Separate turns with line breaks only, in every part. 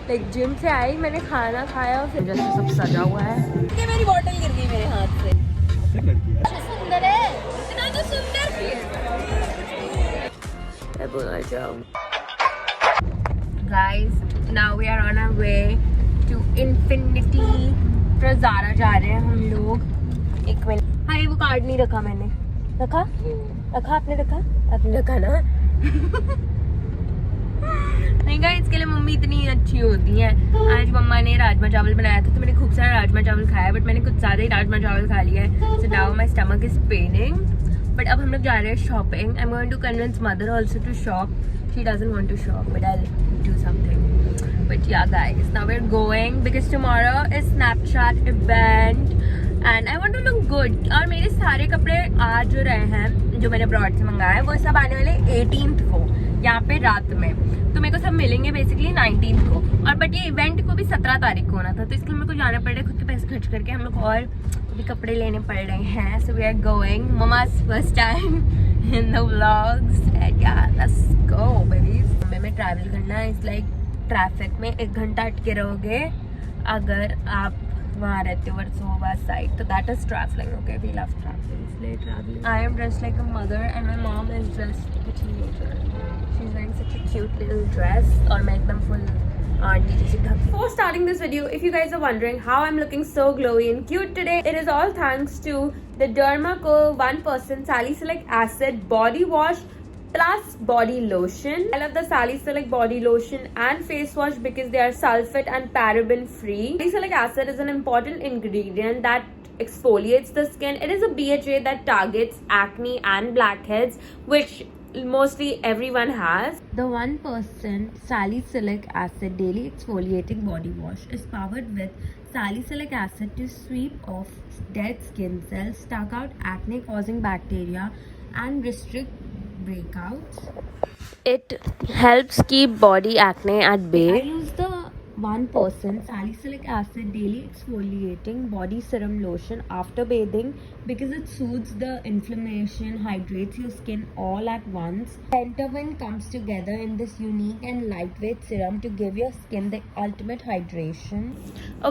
Like gym से आई, मैंने खाना खाया और फिर जैसे सब सजा हुआ है। कि मेरी बोतल गिर गई मेरे हाथ से। सुंदर है, इतना तो सुंदर भी है। मैं बोलना चाहूँ guys, now we are on our way to infinity. तो ज़ारा जा रहे हैं हम लोग। एक मिनट, हाँ ये वो कार्ड नहीं रखा मैंने। रखा आपने रखा ना। नहीं गाइस, इसके लिए मम्मी इतनी अच्छी होती हैं। आज मम्मा ने राजमा चावल बनाया था तो मैंने खूब सारा राजमा चावल खाया, बट मैंने कुछ ज़्यादा ही राजमा चावल खा लिया है। So now my stomach is paining. But अब हम लोग जा रहे हैं shopping. I am going to convince mother also to shop. She doesn't want to shop but I will do something. But yeah guys, now we're going because tomorrow is Snapchat event and I want to look good. और मेरे सारे कपड़े आ जो रहे हैं जो मैंने broad से मंगाए, वो सब आने वाले 18th को यहाँ पे रात में। तो मेरे को सब मिलेंगे बेसिकली 19th को। और बट ये इवेंट को भी 17 तारीख को होना था, तो इसके लिए मेरे को जाना पड़ रहा है खुद के पैसे खर्च करके। हम लोग और भी कपड़े लेने पड़ रहे हैं। So we are going, mama's first time in the vlogs and yeah let's go babies. में ट्रैवल करना इज लाइक ट्रैफिक में 1 घंटा अटके रहोगे अगर आप वहाँ रहते हो वर्सोवा साइड, तो that is travelling. Okay, we love travelling, इसलिए travelling. I am dressed like a mother and my mom is dressed like a teenager. She is wearing such a cute little dress और मैं एकदम full auntie जैसी ढकी। Before starting this video, if you guys are wondering how I'm looking so glowy and cute today, it is all thanks to the Dermaco 1% Salicylic Acid Body Wash plus body lotion. I love the salicylic body lotion and face wash because they are sulfate and paraben free. Salicylic acid is an important ingredient that exfoliates the skin. It is a BHA that targets acne and blackheads, which mostly everyone has. The 1% salicylic acid daily exfoliating body wash is powered with salicylic acid to sweep off dead skin cells, stuck out acne causing bacteria and restrict breakouts. It helps keep body acne at bay. I use the 1% salicylic acid daily exfoliating body serum lotion after bathing because it soothes the inflammation, hydrates your skin all at once. Pentavin comes together in this unique and lightweight serum to give your skin the ultimate hydration.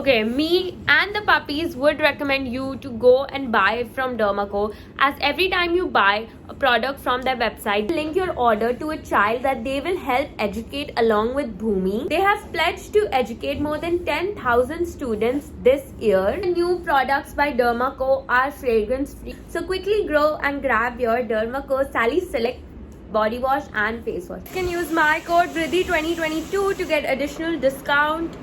Okay, me and the puppies would recommend you to go and buy from Dermaco, as every time you buy a product from their website, link your order to a child that they will help educate along with Bhumi. They have pledged to educate more than 10,000 students this year. The new products by Dermaco are fragrance free, so quickly grow and grab your Dermaco Salicylic body wash and face wash. You can use my code VRIDDHI2022 to get additional discount.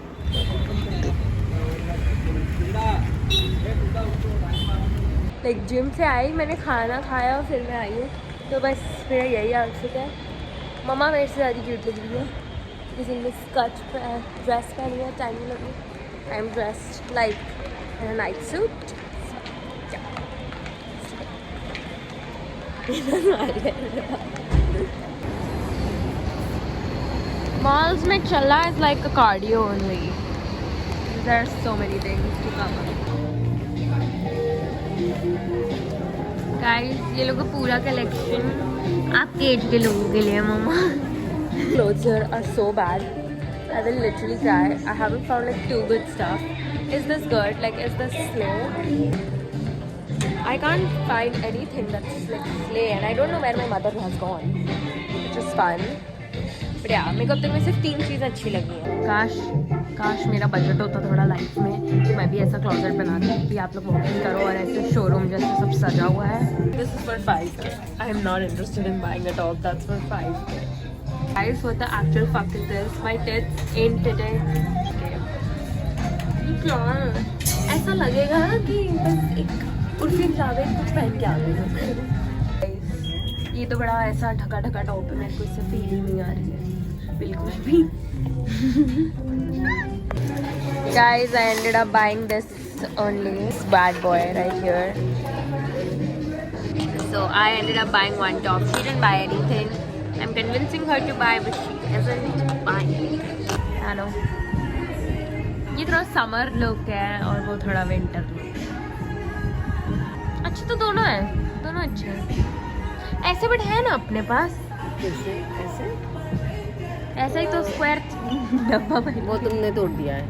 Like gym से आई, मैंने खाना खाया और फिर मैं आई हूँ, तो बस मेरा यही आउटफिट है। मम्मा मेरे से ज़्यादा क्यूट लग रही है, किसी ने स्कर्ट ड्रेस पहनी है, टाइनी लग रही है। I am dressed like in a night suit. Malls में चलना is like a cardio only. There are so many things to cover. Guys, ये लोगों का पूरा कलेक्शन आपके एज के लोगों के लिए। मम्मा clothes here are so bad, I will literally cry. I haven't found like too good stuff. Is this good? Like, is this slay? I can't find anything that's like slay, and I don't know where my mother has gone, which is fun. But yeah, मेरे को अब तक में सिर्फ 3 चीज़ें अच्छी लगी हैं। काश मेरा बजट होता थोड़ा लाइफ में, तो मैं भी ऐसा क्लोजेट बनाती कि आप लोग वॉकिंग करो और ऐसे शोरूम जैसे सब सजा हुआ है। This is for 5K. I am not interested in buying a top that's for 5K. Guys, what the actual fuck is this? My tits ain't today. Okay. क्या ऐसा लगेगा कि बस एक उर्फी जावेद कुछ पहन के आ गई। ये तो बड़ा ऐसा ढका टॉप है, मेरे को इससे फीलिंग नहीं आ रही है बिल्कुल भी। Guys, I ended up buying this only. This bad boy right here. So I ended up buying one top. She didn't buy anything. I'm convincing her to buy, but she isn't buying anything. I know. ये थोड़ा summer look है और वो थोड़ा winter look. अच्छे तो दोनों हैं, दोनों अच्छे हैं। ऐसे बट है ना अपने पास।
कैसे?
ऐसा ही तो स्क्वायर डब्बा भाई
वो तुमने तोड़ दिया है।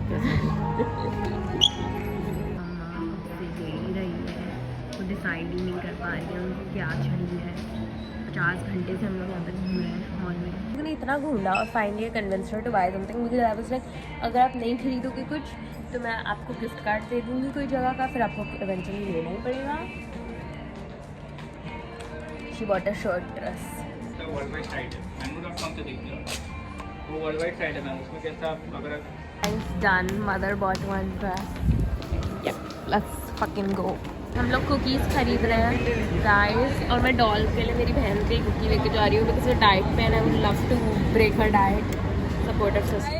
डिसाइड ही नहीं कर पा रही है उनको क्या चाहिए है। 50 घंटे से हम लोग यहाँ पे घूम रहे हैं मॉल में। मैंने इतना घूमा और finally convince her to buy something because I was like अगर आप नहीं खरीदोगे कुछ तो मैं आपको गिफ्ट कार्ड दे दूँगी कोई जगह का, फिर आपको इवेंचुअली लेना ही पड़ेगा। She bought a shirt dress.
Worldwide site है mango.com से देखिए, वो वर्ल्डवाइड साइट है मैम, उसमें कैसा अगर
It's done. Mother bought one dress. Yep, let's fucking go. हम लोग कुकीज़ खरीद रहे हैं गाइस, और मैं डॉल के लिए मेरी बहन के कुकी लेके जा रही हूँ बिकॉज वो डाइट पे है। I would love to break her diet, support her sister.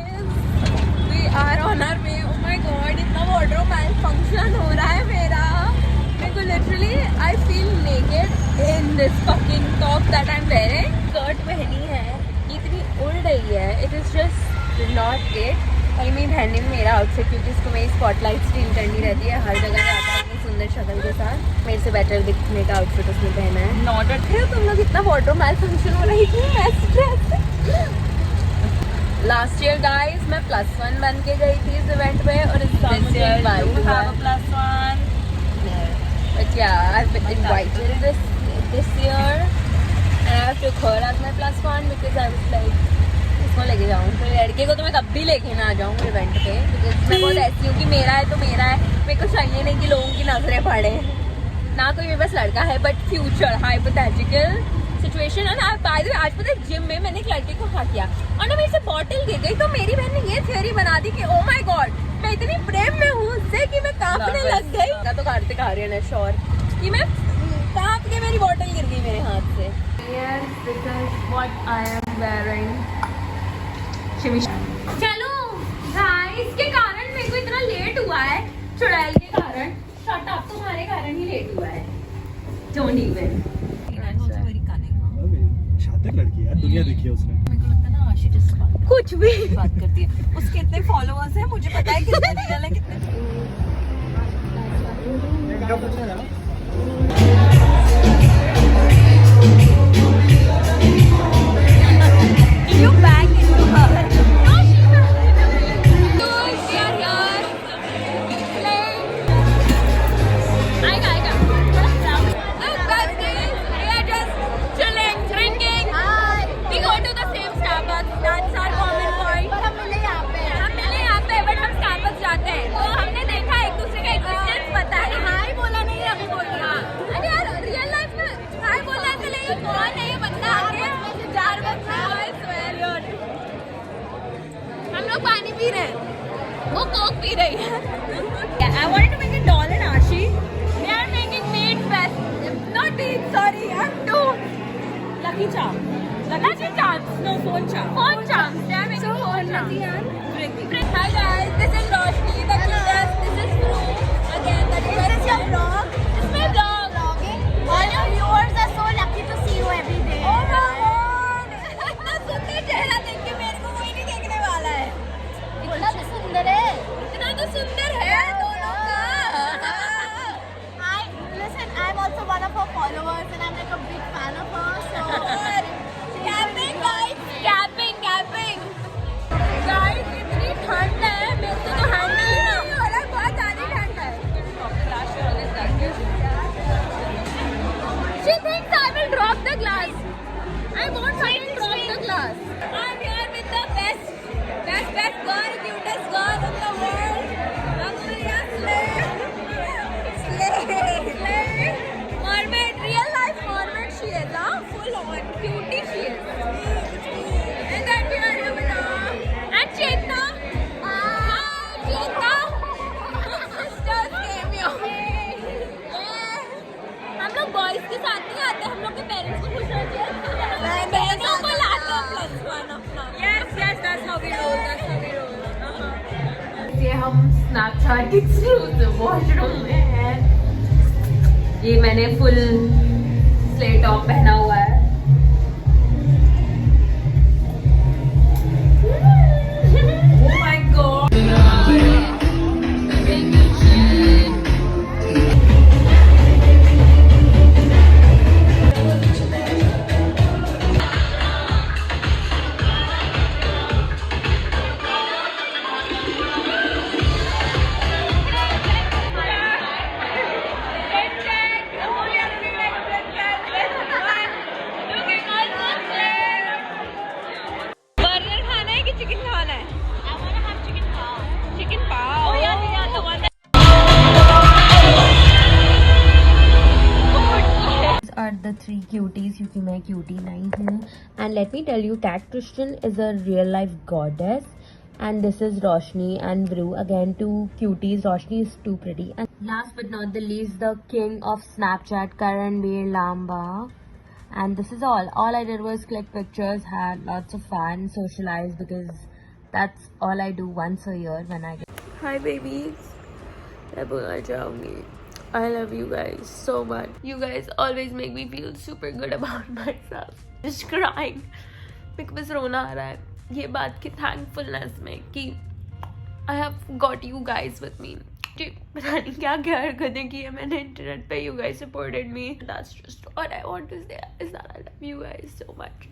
We are on our way. Oh my god, इतना वार्डरोब मैल फंक्शन हो रहा है मेरा। मेरे को literally I feel naked in this fucking top that I am wearing. Skirt पहनी है, इतनी उड़ रही है, it is just not it. और मेरी बहन ने मेरा आउटफिट, क्योंकि उसको मेरी स्पॉटलाइट स्टील करनी रहती है हर जगह जाकर अपनी सुंदर शक्ल के साथ, मेरे से बेटर दिखने का आउटफिट उसने पहना है। नॉट थे तुम लोग, इतना वार्डरोब मैल फंक्शन हो रही थी। मैं स्ट्रेस लास्ट ईयर गाइस मैं +1 बन के गई थी इस इवेंट में, और इस +1 but yeah I've been invited this year and I have to her as my +1 because I was like इसको लेके जाऊँ, तो लड़के को तो मैं कभी लेके ना जाऊँ इवेंट पे बिकॉज मैं बहुत ऐसी हूँ कि मेरा है तो मेरा है, मेरे को चाहिए नहीं कि लोगों की नजरें पड़े ना। कोई मेरे पास लड़का है बट फ्यूचर हाइपोथेटिकल सिचुएशन है ना। बाय द वे आज पता है जिम में मैंने एक लड़के को हाँ किया और ना मेरे से बॉटल गिर गई, तो मेरी बहन ने ये थ्योरी बना दी कि ओ माय गॉड मैं इतनी प्रेम में हूँ उससे कि मैं कांपने लग गई। तो कार्तिक आर्यन है श्योर कि मैं कांप के मेरी बॉटल गिर गई मेरे हाथ से। Yes, this is what I am wearing. चलो गाइस, के कारण मेरे को इतना लेट हुआ है, चुड़ैल के कारण। शट अप, तुम्हारे कारण ही लेट हुआ है। Don't even.
शातिर लड़की है, दुनिया देखी है उसने।
मेरे को लगता है ना आशी जिस
कुछ भी
बात करती है, उसके इतने फॉलोअर्स हैं, मुझे पता है कितने रियल है कितने।
You back into her. No, she's not. We are here. Playing. Aika. Look, guys, we are just chilling, drinking. Hi. We go to the same Starbucks. That's our common point. पर हम मिले यहाँ पे, but हम Starbucks जाते हैं। तो हमने देखा एक दूसरे का existence पता है। हाय बोला नहीं अभी बोल रहा। अरे यार रियल लाइफ में हाय बोला ऐसे लेकिन कौन है ये बंदा आगे? 4 बच्चे। हम लोग पानी पी रहे हैं, वो कोक पी रही है। I wanted to make a doll and Ashi. We are making meat best. Not meat, sorry. I'm too. Lucky charm. Lucky charms. No, phone charm. Phone charms. They are making phone charms. Hi guys, this is Roshni, the cutest. This is Fru. Again, that is your vlog. This is my vlog.
All your viewers are so lucky to see you every day.
Oh my God. इतना सुंदर चेहरा देख के मेरे को कोई नहीं देखने वाला है।
इतना तो सुंदर है।
इतना तो सुंदर है दोनों का।
Listen, I'm also one of her followers and I'm like a big fan of her. So
capping guys, capping guys, इतनी ठंड है मेरे को तो हैंडल ही नहीं हो रहा, बहुत ज़्यादा ठंड है। She thinks I will drop the glass. I won't try to drop the glass. I'm here with the best girl, cutest girl in the world. Amelia Slay. Mermaid, real life mermaid she is, huh? Full on cutie she is. And then we are here with and Chetna. Hi, Chetna. Sisters came here. हम लोग boys के साथ नहीं आते, हम लोग के parents को खुश रहते हैं, बहनों को लाते हैं +1 अपना। Yes, that's how we roll. ये हम स्नैपचैट एक्सक्लूसिव वॉशरूम में हैं। ये मैंने फुल स्लेट टॉप पहना हुआ है। Oh my God. बर्गर खाना है कि चिकन खाना है?
I want to have chicken pav.
Chicken pav.
Oh yeah, the one that.
Are the three cuties क्योंकि मैं cutie नहीं हूँ. And let me tell you, Cat Christian is a real life goddess. And this is Roshni and Vru. Again, two cuties. Roshni is too pretty. And last but not the least, the king of Snapchat, Karanveer Lamba. And this is all. All I did was click pictures, had lots of fun, socialize, because that's all I do once a year when I get. Hi babies. मैं बोलना चाहूँगी, I love you guys so much. You guys always make me feel super good about myself. Just crying. मेरे को बस रोना आ रहा है ये बात की thankfulness में कि I have got you guys with me. जी पता नहीं क्या क्या हरकतें की है मैंने इंटरनेट पे. You guys supported me. That's just what I want to say is that I love you guys so much.